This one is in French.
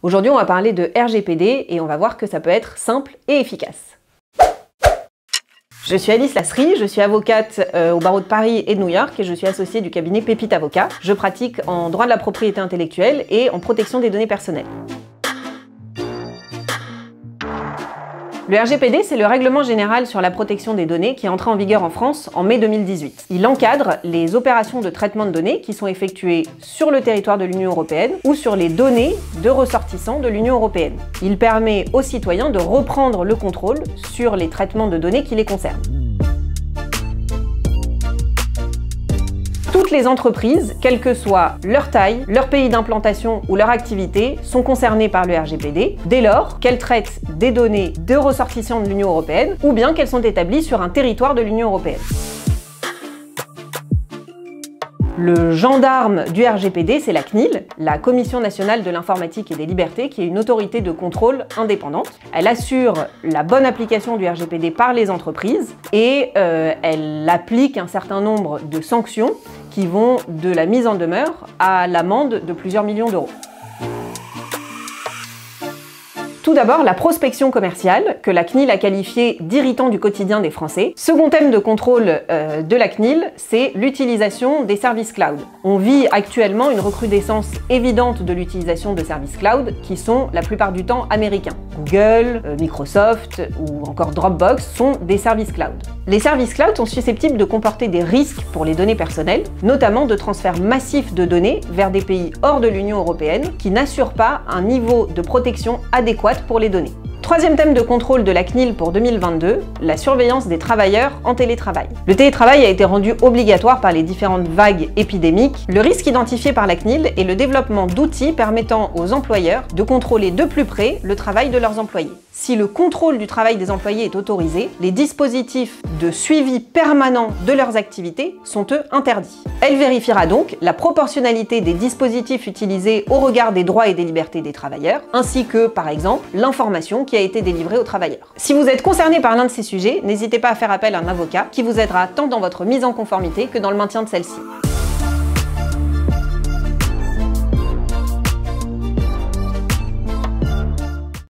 Aujourd'hui, on va parler de RGPD et on va voir que ça peut être simple et efficace. Je suis Alice Lasserie, je suis avocate au barreau de Paris et de New York et je suis associée du cabinet Pépite Avocat. Je pratique en droit de la propriété intellectuelle et en protection des données personnelles. Le RGPD, c'est le Règlement général sur la protection des données qui est entré en vigueur en France en mai 2018. Il encadre les opérations de traitement de données qui sont effectuées sur le territoire de l'Union européenne ou sur les données de ressortissants de l'Union européenne. Il permet aux citoyens de reprendre le contrôle sur les traitements de données qui les concernent. Toutes les entreprises, quelle que soit leur taille, leur pays d'implantation ou leur activité, sont concernées par le RGPD dès lors qu'elles traitent des données de ressortissants de l'Union européenne ou bien qu'elles sont établies sur un territoire de l'Union européenne. Le gendarme du RGPD, c'est la CNIL, la Commission nationale de l'informatique et des libertés, qui est une autorité de contrôle indépendante. Elle assure la bonne application du RGPD par les entreprises et elle applique un certain nombre de sanctions qui vont de la mise en demeure à l'amende de plusieurs millions d'euros. Tout d'abord, la prospection commerciale, que la CNIL a qualifiée d'irritant du quotidien des Français. Second thème de contrôle de la CNIL, c'est l'utilisation des services cloud. On vit actuellement une recrudescence évidente de l'utilisation de services cloud qui sont la plupart du temps américains. Google, Microsoft ou encore Dropbox sont des services cloud. Les services cloud sont susceptibles de comporter des risques pour les données personnelles, notamment de transfert massif de données vers des pays hors de l'Union européenne qui n'assurent pas un niveau de protection adéquat pour les données. Troisième thème de contrôle de la CNIL pour 2022, la surveillance des travailleurs en télétravail. Le télétravail a été rendu obligatoire par les différentes vagues épidémiques. Le risque identifié par la CNIL est le développement d'outils permettant aux employeurs de contrôler de plus près le travail de leurs employés. Si le contrôle du travail des employés est autorisé, les dispositifs de suivi permanent de leurs activités sont eux interdits. Elle vérifiera donc la proportionnalité des dispositifs utilisés au regard des droits et des libertés des travailleurs, ainsi que, par exemple, l'information qui a été délivrée aux travailleurs. Si vous êtes concerné par l'un de ces sujets, n'hésitez pas à faire appel à un avocat qui vous aidera tant dans votre mise en conformité que dans le maintien de celle-ci.